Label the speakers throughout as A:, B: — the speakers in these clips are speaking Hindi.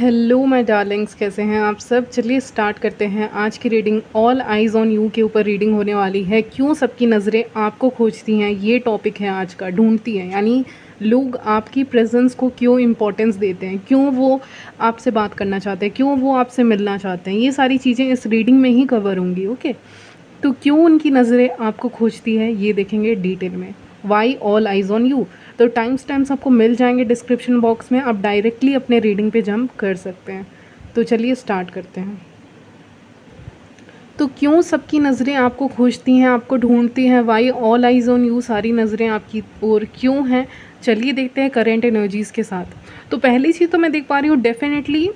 A: हेलो माय डार्लिंग्स, कैसे हैं आप सब। चलिए स्टार्ट करते हैं आज की reading. All eyes on you के ऊपर रीडिंग होने वाली है। क्यों सबकी नज़रें आपको खोजती हैं, ये टॉपिक है आज का। ढूंढती हैं यानी लोग आपकी प्रेजेंस को क्यों इम्पोर्टेंस देते हैं, क्यों वो आपसे बात करना चाहते हैं, क्यों वो आपसे मिलना चाहते हैं, ये सारी चीज़ें इस रीडिंग में ही कवर होंगी। ओके, तो क्यों उनकी नज़रें आपको खोजती है ये देखेंगे डिटेल में। Why all eyes on you. तो टाइम स्टैम्प्स आपको मिल जाएंगे डिस्क्रिप्शन बॉक्स में, आप डायरेक्टली अपने रीडिंग पे जंप कर सकते हैं। तो चलिए स्टार्ट करते हैं। तो क्यों सबकी नज़रें आपको खोजती हैं, आपको ढूंढती हैं। Why all eyes on you, सारी नज़रें आपकी ओर क्यों हैं। चलिए देखते हैं करेंट एनर्जीज़ के साथ। तो पहली चीज़ तो मैं देख पा रही हूँ डेफिनेटली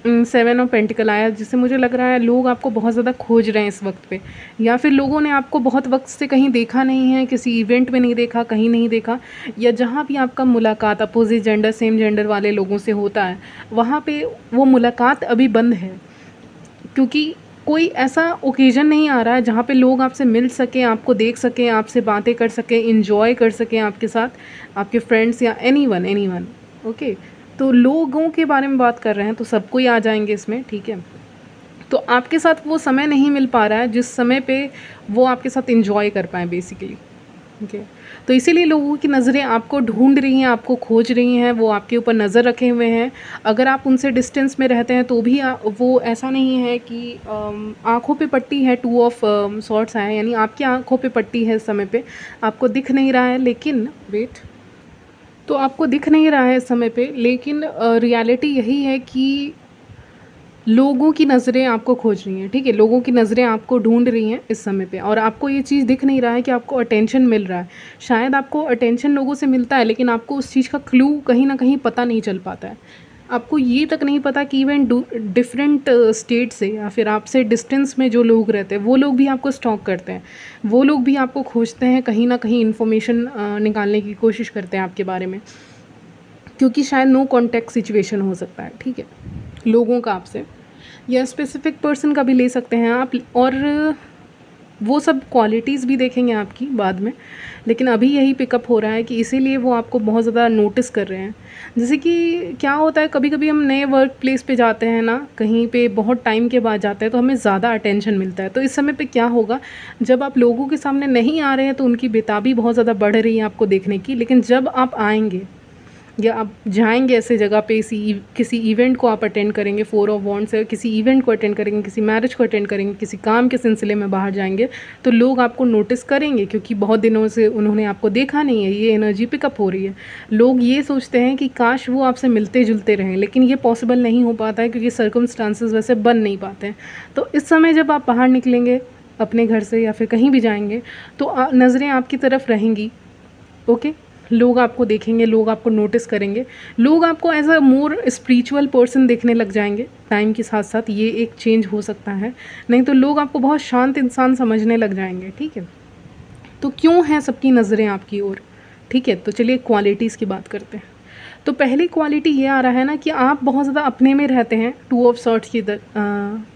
A: 7 ऑफ पेंटिकल आया, जिससे मुझे लग रहा है लोग आपको बहुत ज़्यादा खोज रहे हैं इस वक्त पे, या फिर लोगों ने आपको बहुत वक्त से कहीं देखा नहीं है, किसी इवेंट में नहीं देखा, कहीं नहीं देखा, या जहाँ भी आपका मुलाकात अपोजिट जेंडर सेम जेंडर वाले लोगों से होता है वहाँ पे वो मुलाकात अभी बंद है, क्योंकि कोई ऐसा ओकेज़न नहीं आ रहा है जहाँ पे लोग आपसे मिल सकें, आपको देख सकें, आपसे बातें कर सकें, इंजॉय कर सकें आपके साथ, आपके फ्रेंड्स या एनीवन। ओके, तो लोगों के बारे में बात कर रहे हैं तो सबको ही आ जाएंगे इसमें, ठीक है। तो आपके साथ वो समय नहीं मिल पा रहा है जिस समय पे वो आपके साथ इंजॉय कर पाएँ बेसिकली। ओके, तो इसीलिए लोगों की नज़रें आपको ढूंढ रही हैं, आपको खोज रही हैं, वो आपके ऊपर नज़र रखे हुए हैं। अगर आप उनसे डिस्टेंस में रहते हैं तो भी वो ऐसा नहीं है कि आँखों पे पट्टी है। 2 ऑफ सॉर्ड्स आए, यानी आपकी आँखों पे पट्टी है इस समय पे, आपको दिख नहीं रहा है, लेकिन वेट, तो आपको दिख नहीं रहा है इस समय पे, लेकिन रियलिटी यही है कि लोगों की नज़रें आपको खोज रही हैं, ठीक है। लोगों की नज़रें आपको ढूंढ रही हैं इस समय पे, और आपको ये चीज़ दिख नहीं रहा है कि आपको अटेंशन मिल रहा है। शायद आपको अटेंशन लोगों से मिलता है, लेकिन आपको उस चीज़ का क्लू कहीं ना कहीं पता नहीं चल पाता है। आपको ये तक नहीं पता कि इवन डिफरेंट स्टेट से या फिर आपसे डिस्टेंस में जो लोग रहते हैं वो लोग भी आपको स्टॉक करते हैं, वो लोग भी आपको खोजते हैं, कहीं ना कहीं इन्फॉर्मेशन निकालने की कोशिश करते हैं आपके बारे में, क्योंकि शायद नो कॉन्टैक्ट सिचुएशन हो सकता है, ठीक है, लोगों का आपसे, या स्पेसिफिक पर्सन का भी ले सकते हैं आप। और वो सब क्वालिटीज़ भी देखेंगे आपकी बाद में, लेकिन अभी यही पिकअप हो रहा है कि इसीलिए वो आपको बहुत ज़्यादा नोटिस कर रहे हैं। जैसे कि क्या होता है, कभी कभी हम नए वर्क प्लेस पे जाते हैं ना, कहीं पे बहुत टाइम के बाद जाते हैं तो हमें ज़्यादा अटेंशन मिलता है। तो इस समय पे क्या होगा, जब आप लोगों के सामने नहीं आ रहे हैं तो उनकी बेताबी बहुत ज़्यादा बढ़ रही है आपको देखने की, लेकिन जब आप आएंगे या आप जाएंगे ऐसे जगह पे, किसी इवेंट को आप अटेंड करेंगे, 4 ऑफ वॉन्ड्स से किसी इवेंट को अटेंड करेंगे, किसी मैरिज को अटेंड करेंगे, किसी काम के सिलसिले में बाहर जाएंगे, तो लोग आपको नोटिस करेंगे, क्योंकि बहुत दिनों से उन्होंने आपको देखा नहीं है। ये एनर्जी पिकअप हो रही है। लोग ये सोचते हैं कि काश वो आपसे मिलते जुलते रहें, लेकिन ये पॉसिबल नहीं हो पाता है क्योंकि सर्कमस्टांसेस वैसे बन नहीं पाते हैं। तो इस समय जब आप बाहर निकलेंगे अपने घर से या फिर कहीं भी जाएंगे तो नज़रें आपकी तरफ रहेंगी। ओके, लोग आपको देखेंगे, लोग आपको नोटिस करेंगे, लोग आपको as a more spiritual person देखने लग जाएंगे टाइम के साथ साथ। ये एक चेंज हो सकता है, नहीं तो लोग आपको बहुत शांत इंसान समझने लग जाएंगे, ठीक है। तो क्यों है सबकी नज़रें आपकी ओर, ठीक है। तो चलिए क्वालिटीज़ की बात करते हैं। तो पहली क्वालिटी ये आ रहा है ना कि आप बहुत ज़्यादा अपने में रहते हैं। 2 ऑफ सॉर्ड्स की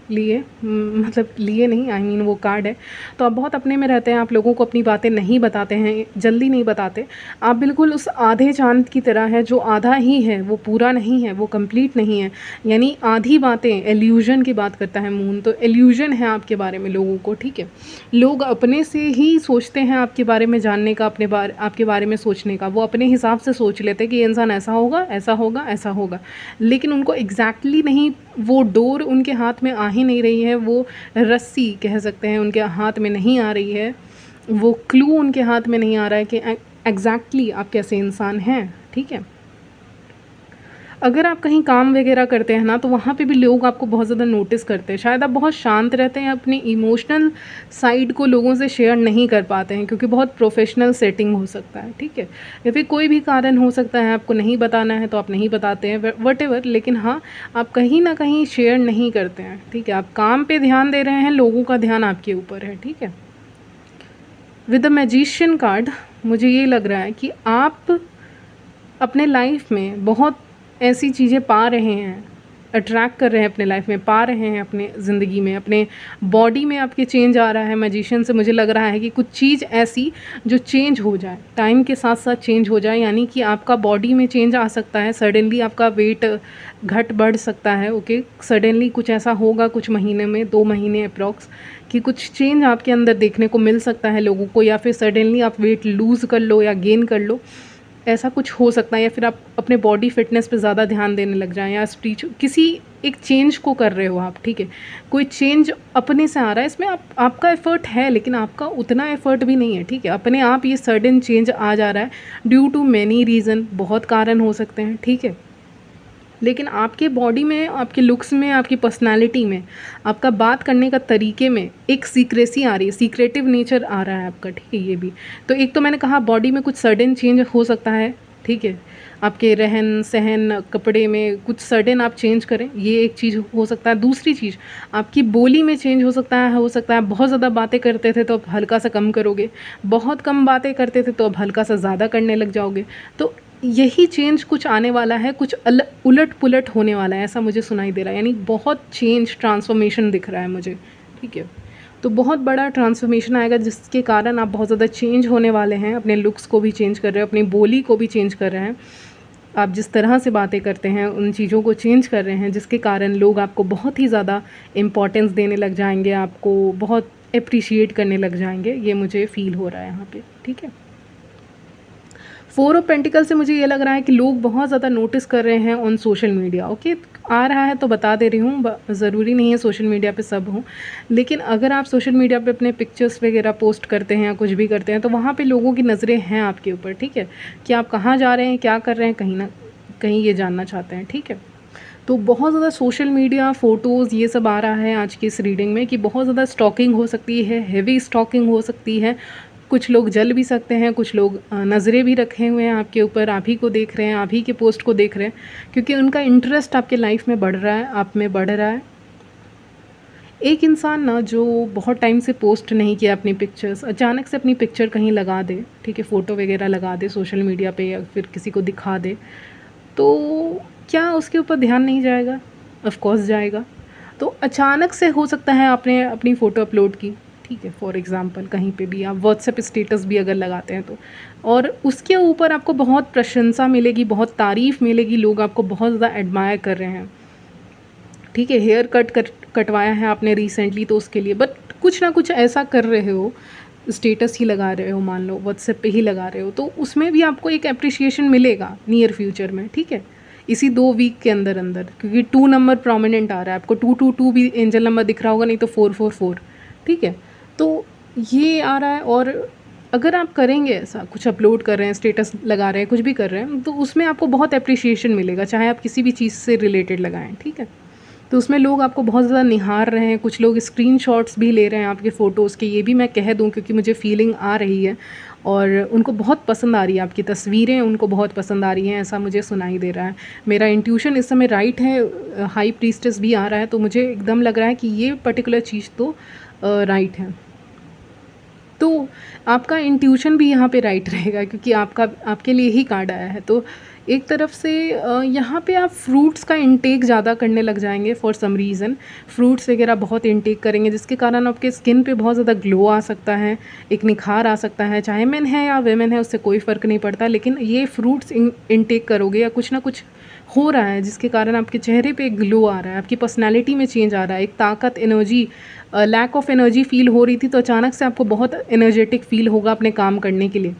A: लिए मतलब लिए नहीं, आई मीन वो कार्ड है। तो आप बहुत अपने में रहते हैं, आप लोगों को अपनी बातें नहीं बताते हैं, जल्दी नहीं बताते। आप बिल्कुल उस आधे चांद की तरह है, जो आधा ही है, वो पूरा नहीं है, वो कंप्लीट नहीं है, यानी आधी बातें। एल्यूजन की बात करता है मून, तो एल्यूजन है आपके बारे में लोगों को, ठीक है। लोग अपने से ही सोचते हैं आपके बारे में जानने का, आपके बारे में सोचने का। वो अपने हिसाब से सोच लेते हैं कि ये इंसान ऐसा होगा, ऐसा होगा, ऐसा होगा, लेकिन उनको एग्जैक्टली नहीं, वो डोर उनके हाथ में आ ही नहीं रही है, वो रस्सी कह सकते हैं उनके हाथ में नहीं आ रही है, वो क्लू उनके हाथ में नहीं आ रहा है कि एग्जैक्टली आप कैसे इंसान हैं, ठीक है। अगर आप कहीं काम वगैरह करते हैं ना, तो वहाँ पे भी लोग आपको बहुत ज़्यादा नोटिस करते हैं। शायद आप बहुत शांत रहते हैं, अपनी इमोशनल साइड को लोगों से शेयर नहीं कर पाते हैं, क्योंकि बहुत प्रोफेशनल सेटिंग हो सकता है, ठीक है, या फिर कोई भी कारण हो सकता है, आपको नहीं बताना है तो आप नहीं बताते हैं, वटेवर। लेकिन हाँ, आप कहीं ना कहीं शेयर नहीं करते हैं, ठीक है। आप काम पे ध्यान दे रहे हैं, लोगों का ध्यान आपके ऊपर है, ठीक है। विद द मैजिशियन कार्ड मुझे ये लग रहा है कि आप अपने लाइफ में बहुत ऐसी चीज़ें पा रहे हैं, अट्रैक्ट कर रहे हैं अपने लाइफ में, पा रहे हैं अपने ज़िंदगी में, अपने बॉडी में आपके चेंज आ रहा है। मैजिशियन से मुझे लग रहा है कि कुछ चीज़ ऐसी जो चेंज हो जाए, टाइम के साथ साथ चेंज हो जाए, यानी कि आपका बॉडी में चेंज आ सकता है। सडनली आपका वेट घट बढ़ सकता है। ओके, सडनली कुछ ऐसा होगा कुछ महीने में, 2 महीने अप्रॉक्स, कि कुछ चेंज आपके अंदर देखने को मिल सकता है लोगों को, या फिर सडनली आप वेट लूज़ कर लो या गेन कर लो, ऐसा कुछ हो सकता है। या फिर आप अपने बॉडी फिटनेस पे ज़्यादा ध्यान देने लग जाएं, या किसी एक चेंज को कर रहे हो आप, ठीक है, कोई चेंज अपने से आ रहा है, इसमें आपका एफ़र्ट है लेकिन आपका उतना एफ़र्ट भी नहीं है, ठीक है, अपने आप ये सडन चेंज आ जा रहा है ड्यू टू मैनी रीज़न, बहुत कारण हो सकते हैं, ठीक है। लेकिन आपके बॉडी में, आपके लुक्स में, आपकी पर्सनालिटी में, आपका बात करने का तरीके में एक सीक्रेसी आ रही है, सीक्रेटिव नेचर आ रहा है आपका, ठीक है। ये भी तो एक तो मैंने कहा बॉडी में कुछ सडन चेंज हो सकता है, ठीक है, आपके रहन सहन कपड़े में कुछ सडन आप चेंज करें, ये एक चीज़ हो सकता है। दूसरी चीज़, आपकी बोली में चेंज हो सकता है बहुत ज़्यादा बातें करते थे तो अब हल्का सा कम करोगे, बहुत कम बातें करते थे तो अब हल्का सा ज़्यादा करने लग जाओगे। तो यही चेंज कुछ आने वाला है, कुछ उलट पुलट होने वाला है, ऐसा मुझे सुनाई दे रहा है, यानी बहुत चेंज ट्रांसफॉर्मेशन दिख रहा है मुझे, ठीक है। तो बहुत बड़ा ट्रांसफॉर्मेशन आएगा जिसके कारण आप बहुत ज़्यादा चेंज होने वाले हैं, अपने लुक्स को भी चेंज कर रहे हो, अपनी बोली को भी चेंज कर रहे हैं, आप जिस तरह से बातें करते हैं उन चीज़ों को चेंज कर रहे हैं, जिसके कारण लोग आपको बहुत ही ज़्यादा इम्पोर्टेंस देने लग जाएंगे, आपको बहुत अप्रिशिएट करने लग जाएंगे, ये मुझे फ़ील हो रहा है यहाँ पे, ठीक है। 4 ऑफ पेंटिकल से मुझे ये लग रहा है कि लोग बहुत ज़्यादा नोटिस कर रहे हैं ऑन सोशल मीडिया। ओके, आ रहा है तो बता दे रही हूँ, ज़रूरी नहीं है सोशल मीडिया पे सब हो, लेकिन अगर आप सोशल मीडिया पे अपने पिक्चर्स वगैरह पोस्ट करते हैं या कुछ भी करते हैं तो वहाँ पे लोगों की नज़रें हैं आपके ऊपर, ठीक है, कि आप कहाँ जा रहे हैं, क्या कर रहे हैं, कहीं ना कहीं ये जानना चाहते हैं, ठीक है। तो बहुत ज़्यादा सोशल मीडिया फ़ोटोज़ ये सब आ रहा है आज की इस रीडिंग में कि बहुत ज़्यादा स्टॉकिंग हो सकती है, हेवी स्टॉकिंग हो सकती है, कुछ लोग जल भी सकते हैं, कुछ लोग नज़रें भी रखे हुए हैं आपके ऊपर, आप ही को देख रहे हैं, आप ही के पोस्ट को देख रहे हैं, क्योंकि उनका इंटरेस्ट आपके लाइफ में बढ़ रहा है, आप में बढ़ रहा है। एक इंसान ना जो बहुत टाइम से पोस्ट नहीं किया अपनी पिक्चर्स, अचानक से अपनी पिक्चर कहीं लगा दे, ठीक है, फ़ोटो वगैरह लगा दे सोशल मीडिया पे या फिर किसी को दिखा दे, तो क्या उसके ऊपर ध्यान नहीं जाएगा? ऑफ कोर्स जाएगा। तो अचानक से हो सकता है आपने अपनी फ़ोटो अपलोड की, ठीक है, फॉर एग्ज़ाम्पल कहीं पे भी आप व्हाट्सएप स्टेटस भी अगर लगाते हैं तो, और उसके ऊपर आपको बहुत प्रशंसा मिलेगी, बहुत तारीफ़ मिलेगी, लोग आपको बहुत ज़्यादा एडमायर कर रहे हैं, ठीक है, हेयर कटवाया है आपने रिसेंटली तो उसके लिए, बट कुछ ना कुछ ऐसा कर रहे हो, स्टेटस ही लगा रहे हो, मान लो व्हाट्सएप पे ही लगा रहे हो, तो उसमें भी आपको एक अप्रिशिएशन मिलेगा नियर फ्यूचर में, ठीक है, इसी 2 वीक के अंदर अंदर, क्योंकि 2 नंबर प्रोमिनेंट आ रहा है आपको, 222 भी एंजल नंबर दिख रहा होगा, नहीं तो 444, ठीक है। तो ये आ रहा है, और अगर आप करेंगे ऐसा, कुछ अपलोड कर रहे हैं, स्टेटस लगा रहे हैं, कुछ भी कर रहे हैं, तो उसमें आपको बहुत अप्रिशिएशन मिलेगा, चाहे आप किसी भी चीज़ से रिलेटेड लगाएं, ठीक है। तो उसमें लोग आपको बहुत ज़्यादा निहार रहे हैं, कुछ लोग स्क्रीनशॉट्स भी ले रहे हैं आपके फ़ोटोज़ के, ये भी मैं कह दूं क्योंकि मुझे फीलिंग आ रही है, और उनको बहुत पसंद आ रही है आपकी तस्वीरें, उनको बहुत पसंद आ रही हैं, ऐसा मुझे सुनाई दे रहा है। मेरा इंट्यूशन इस समय राइट है, हाई प्रीस्टेस भी आ रहा है, तो मुझे एकदम लग रहा है कि ये पर्टिकुलर चीज़ तो राइट है। तो आपका इंट्यूशन भी यहाँ पे राइट रहेगा, क्योंकि आपके लिए ही कार्ड आया है। तो एक तरफ से यहाँ पे आप फ्रूट्स का इंटेक ज़्यादा करने लग जाएंगे फॉर सम रीज़न, फ्रूट्स वगैरह बहुत इंटेक करेंगे, जिसके कारण आपके स्किन पे बहुत ज़्यादा ग्लो आ सकता है, एक निखार आ सकता है, चाहे मेन है या वेमेन है उससे कोई फ़र्क नहीं पड़ता, लेकिन ये फ्रूट्स इंटेक करोगे या कुछ ना कुछ हो रहा है जिसके कारण आपके चेहरे पे ग्लो आ रहा है, आपकी पर्सनैलिटी में चेंज आ रहा है, एक ताकत, energy, lack of energy feel हो रही थी तो अचानक से आपको बहुत एनर्जेटिक फील होगा अपने काम करने के लिए।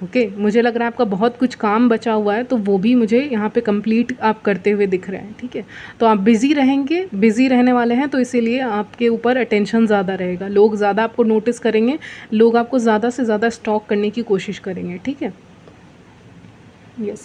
A: ओके, मुझे लग रहा है आपका बहुत कुछ काम बचा हुआ है, तो वो भी मुझे यहाँ पे कंप्लीट आप करते हुए दिख रहे हैं, ठीक है। तो आप बिज़ी रहेंगे, बिज़ी रहने वाले हैं, तो इसीलिए आपके ऊपर अटेंशन ज़्यादा रहेगा, लोग ज़्यादा आपको नोटिस करेंगे, लोग आपको ज़्यादा से ज़्यादा स्टॉक करने की कोशिश करेंगे, ठीक है। यस,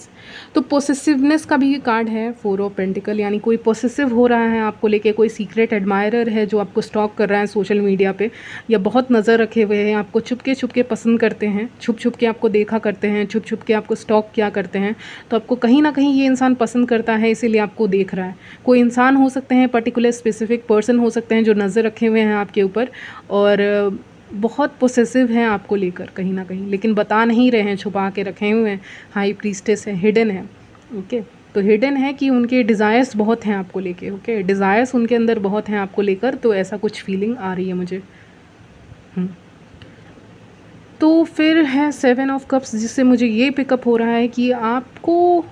A: तो पोसेसिवनेस का भी ये कार्ड है, 4 ऑफ पेंटिकल, यानी कोई पोसेसिव हो रहा है आपको लेके, कोई सीक्रेट एडमायरर है जो आपको स्टॉक कर रहा है सोशल मीडिया पे, या बहुत नज़र रखे हुए हैं, आपको छुप के पसंद करते हैं, छुप के आपको देखा करते हैं, छुप के आपको स्टॉक किया करते हैं, तो आपको कहीं ना कहीं ये इंसान पसंद करता है, इसीलिए आपको देख रहा है। कोई इंसान हो सकते हैं, पर्टिकुलर स्पेसिफिक पर्सन हो सकते हैं जो नज़र रखे हुए हैं आपके ऊपर, और बहुत पोसेसिव हैं आपको लेकर कहीं ना कहीं, लेकिन बता नहीं रहे हैं, छुपा के रखे हुए हैं, हाई प्रीस्टेस है, हिडन है, ओके। तो हिडन है कि उनके डिज़ायर्स बहुत हैं आपको लेके, ओके, डिज़ायर्स उनके अंदर बहुत हैं आपको लेकर, तो ऐसा कुछ फीलिंग आ रही है मुझे। तो फिर है 7 ऑफ कप्स, जिससे मुझे ये पिकअप हो रहा है कि आपको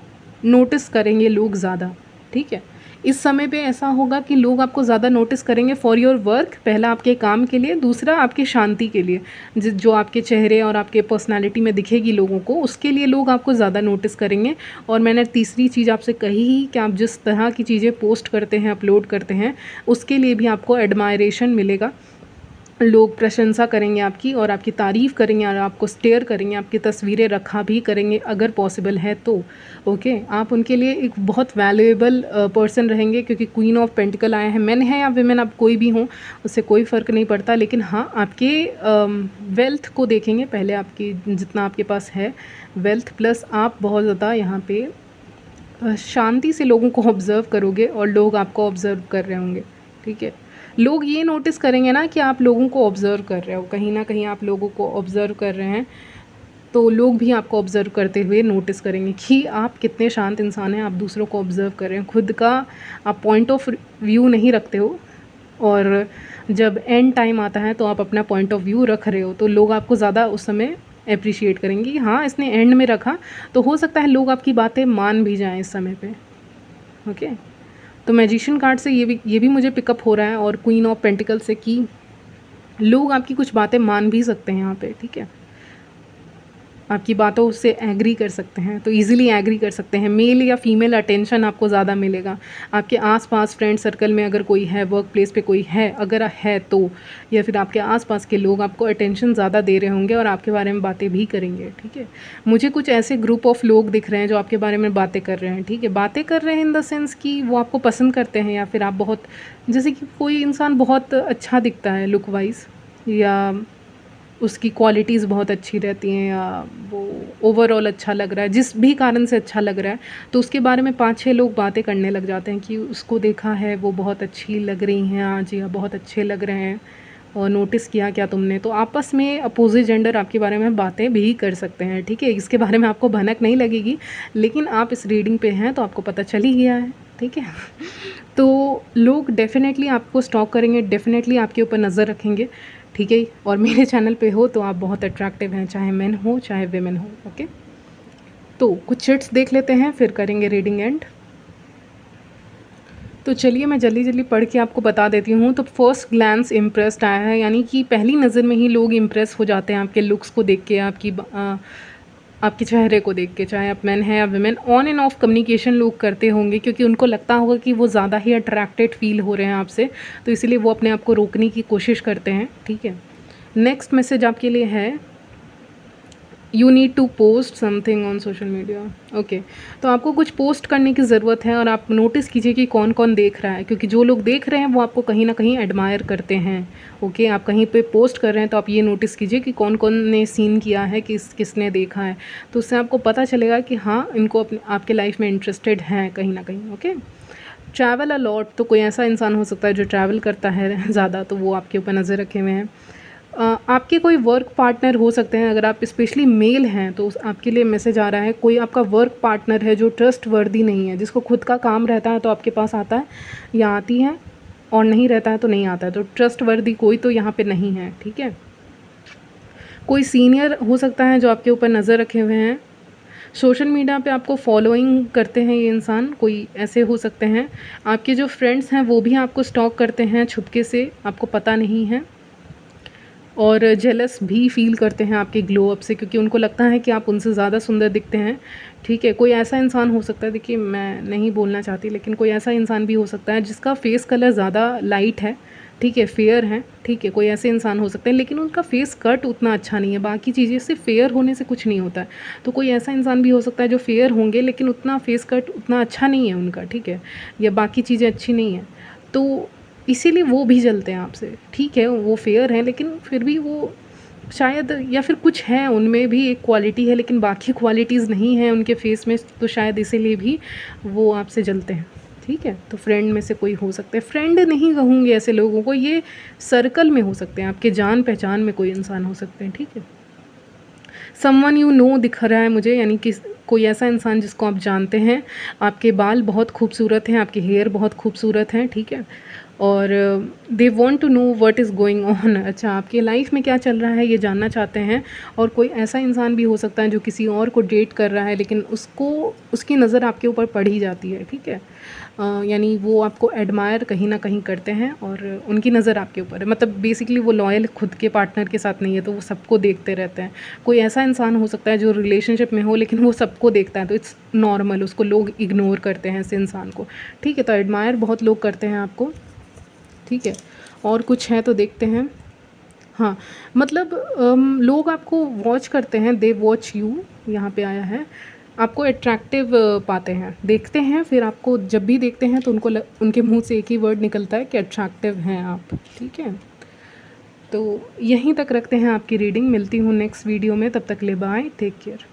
A: नोटिस करेंगे लोग ज़्यादा, ठीक है। इस समय पे ऐसा होगा कि लोग आपको ज़्यादा नोटिस करेंगे फॉर योर वर्क, पहला आपके काम के लिए, दूसरा आपकी शांति के लिए, जो आपके चेहरे और आपके पर्सनालिटी में दिखेगी लोगों को, उसके लिए लोग आपको ज़्यादा नोटिस करेंगे। और मैंने तीसरी चीज़ आपसे कही ही कि आप जिस तरह की चीज़ें पोस्ट करते हैं, अपलोड करते हैं, उसके लिए भी आपको एडमायरेशन मिलेगा। लोग प्रशंसा करेंगे आपकी और आपकी तारीफ़ करेंगे और आपको स्टेयर करेंगे, आपकी तस्वीरें रखा भी करेंगे अगर पॉसिबल है तो, ओके। आप उनके लिए एक बहुत वैल्यूएबल पर्सन रहेंगे, क्योंकि क्वीन ऑफ पेंटिकल आए हैं। मेन है या विमेन, आप कोई भी हों, उससे कोई फ़र्क नहीं पड़ता, लेकिन हाँ आपके वेल्थ को देखेंगे पहले, आपकी जितना आपके पास है वेल्थ, प्लस आप बहुत ज़्यादा यहाँ पे शांति से लोगों को ऑब्ज़र्व करोगे और लोग आपको ऑब्ज़र्व कर रहे होंगे, ठीक है। लोग ये नोटिस करेंगे ना कि आप लोगों को ऑब्ज़र्व कर रहे हो, कहीं ना कहीं आप लोगों को ऑब्ज़र्व कर रहे हैं, तो लोग भी आपको ऑब्ज़र्व करते हुए नोटिस करेंगे कि आप कितने शांत इंसान हैं, आप दूसरों को ऑब्ज़र्व कर रहे हैं, खुद का आप पॉइंट ऑफ व्यू नहीं रखते हो, और जब एंड टाइम आता है तो आप अपना पॉइंट ऑफ व्यू रख रहे हो, तो लोग आपको ज़्यादा उस समय अप्रिशिएट करेंगे कि हाँ इसने एंड में रखा, तो हो सकता है लोग आपकी बातें मान भी जाएं इस समय पे, ओके। तो मैजिशियन कार्ड से ये भी मुझे पिकअप हो रहा है, और क्वीन ऑफ पेंटिकल से कि लोग आपकी कुछ बातें मान भी सकते हैं यहाँ पे, ठीक है, आपकी बातों से एग्री कर सकते हैं, तो इजीली एग्री कर सकते हैं। मेल या फीमेल अटेंशन आपको ज़्यादा मिलेगा आपके आसपास, फ्रेंड सर्कल में अगर कोई है, वर्क प्लेस पे कोई है अगर है तो, या फिर आपके आसपास के लोग आपको अटेंशन ज़्यादा दे रहे होंगे और आपके बारे में बातें भी करेंगे, ठीक है। मुझे कुछ ऐसे ग्रुप ऑफ लोग दिख रहे हैं जो आपके बारे में बातें कर रहे हैं, ठीक है, बातें कर रहे हैं इन द सेंस कि वो आपको पसंद करते हैं, या फिर आप बहुत, जैसे कि कोई इंसान बहुत अच्छा दिखता है लुक वाइज, या उसकी क्वालिटीज़ बहुत अच्छी रहती हैं, या वो ओवरऑल अच्छा लग रहा है, जिस भी कारण से अच्छा लग रहा है, तो उसके बारे में 5-6 लोग बातें करने लग जाते हैं कि उसको देखा है, वो बहुत अच्छी लग रही हैं आज, या बहुत अच्छे लग रहे हैं, और नोटिस किया क्या तुमने। तो आपस में अपोजिट जेंडर आपके बारे में बातें भी कर सकते हैं, ठीक है। इसके बारे में आपको भनक नहीं लगेगी, लेकिन आप इस रीडिंग पे हैं तो आपको पता चल ही गया है, ठीक है। तो लोग डेफिनेटली आपको स्टॉक करेंगे, डेफिनेटली आपके ऊपर नज़र रखेंगे, ठीक है। और मेरे चैनल पे हो तो आप बहुत अट्रैक्टिव हैं, चाहे मेन हो चाहे वेमेन हो, ओके। तो कुछ चिट्स देख लेते हैं, फिर करेंगे रीडिंग एंड। तो चलिए मैं जल्दी जल्दी पढ़ के आपको बता देती हूँ। तो फर्स्ट ग्लैंस इम्प्रेस्ड आया है, यानी कि पहली नज़र में ही लोग इम्प्रेस हो जाते हैं आपके लुक्स को देख के, आपके चेहरे को देख के, चाहे आप मैन हैं या women. On end of communication लोग करते होंगे, क्योंकि उनको लगता होगा कि वो ज़्यादा ही अट्रैक्टेड फील हो रहे हैं आपसे, तो इसीलिए वो अपने आप को रोकने की कोशिश करते हैं, ठीक है। नेक्स्ट मैसेज आपके लिए है, you need to post something on social media, okay. तो आपको कुछ पोस्ट करने की ज़रूरत है, और आप नोटिस कीजिए कि कौन कौन देख रहा है, क्योंकि जो लोग देख रहे हैं वो आपको कहीं ना कहीं एडमायर करते हैं, ओके। आप कहीं पे पोस्ट कर रहे हैं तो आप ये नोटिस कीजिए कि कौन कौन ने सीन किया है, किसने देखा है, तो उससे आपको पता चलेगा कि हाँ इनको अपने आपके लाइफ में इंटरेस्टेड हैं कहीं ना कहीं, ओके। ट्रैवल अ लॉट, तो कोई ऐसा इंसान हो सकता है जो ट्रैवल करता है ज़्यादा, तो वो आपके ऊपर नज़र रखे हुए हैं। आपके कोई वर्क पार्टनर हो सकते हैं, अगर आप स्पेशली मेल हैं तो आपके लिए मैसेज आ रहा है, कोई आपका वर्क पार्टनर है जो ट्रस्ट वर्दी नहीं है, जिसको खुद का काम रहता है तो आपके पास आता है या आती है, और नहीं रहता है तो नहीं आता है, तो ट्रस्ट वर्दी कोई तो यहाँ पे नहीं है, ठीक है। कोई सीनियर हो सकता है जो आपके ऊपर नज़र रखे हुए हैं। सोशल मीडिया पे आपको फॉलोइंग करते हैं ये इंसान, कोई ऐसे हो सकते हैं। आपके जो फ्रेंड्स हैं वो भी आपको स्टॉक करते हैं छुपके से, आपको पता नहीं है, और जेलस भी फील करते हैं आपके ग्लो अप से, क्योंकि उनको लगता है कि आप उनसे ज़्यादा सुंदर दिखते हैं, ठीक है। कोई ऐसा इंसान हो सकता है, देखिए मैं नहीं बोलना चाहती, लेकिन कोई ऐसा इंसान भी हो सकता है जिसका फेस कलर ज़्यादा लाइट है, ठीक है, फेयर है, ठीक है। कोई ऐसे इंसान हो सकते हैं लेकिन उनका फेस कट उतना अच्छा नहीं है, बाकी चीज़ें से फेयर होने से कुछ नहीं होता है। तो कोई ऐसा इंसान भी हो सकता है जो फेयर होंगे लेकिन उतना फेस कट उतना अच्छा नहीं है उनका, ठीक है, या बाकी चीज़ें अच्छी नहीं हैं, तो इसीलिए वो भी जलते हैं आपसे, ठीक है। वो फेयर हैं लेकिन फिर भी वो शायद, या फिर कुछ है उनमें भी एक क्वालिटी है लेकिन बाकी क्वालिटीज़ नहीं हैं उनके फेस में, तो शायद इसीलिए भी वो आपसे जलते हैं, ठीक है। तो फ्रेंड में से कोई हो सकता है, फ्रेंड नहीं कहूँगी ऐसे लोगों को, ये सर्कल में हो सकते हैं, आपके जान पहचान में कोई इंसान हो सकते हैं, ठीक है। समवन यू नो दिख रहा है मुझे, यानी कि कोई ऐसा इंसान जिसको आप जानते हैं। आपके बाल बहुत खूबसूरत हैं, आपके हेयर बहुत खूबसूरत हैं, ठीक है। और they want to know what is going on. अच्छा, आपकी लाइफ में क्या चल रहा है ये जानना चाहते हैं। और कोई ऐसा इंसान भी हो सकता है जो किसी और को डेट कर रहा है, लेकिन उसको उसकी नज़र आपके ऊपर पड़ ही जाती है, ठीक है। यानी वो आपको एडमायर कहीं ना कहीं करते हैं और उनकी नज़र आपके ऊपर है। मतलब बेसिकली वो लॉयल खुद के पार्टनर के साथ नहीं है, तो वो सबको देखते रहते हैं। कोई ऐसा इंसान हो सकता है जो रिलेशनशिप में हो लेकिन वो सबको देखता है, तो इट्स नॉर्मल, उसको लोग इग्नोर करते हैं ऐसे इंसान को, ठीक है। तो एडमायर बहुत लोग करते हैं आपको, ठीक है। और कुछ है तो देखते हैं। हाँ, मतलब लोग आपको वॉच करते हैं, दे वॉच यू, यहाँ पे आया है। आपको अट्रैक्टिव पाते हैं, देखते हैं, फिर आपको जब भी देखते हैं तो उनके मुंह से एक ही वर्ड निकलता है कि अट्रैक्टिव हैं आप, ठीक है। तो यहीं तक रखते हैं आपकी रीडिंग। मिलती हूँ नेक्स्ट वीडियो में, तब तक ले बाय, टेक केयर।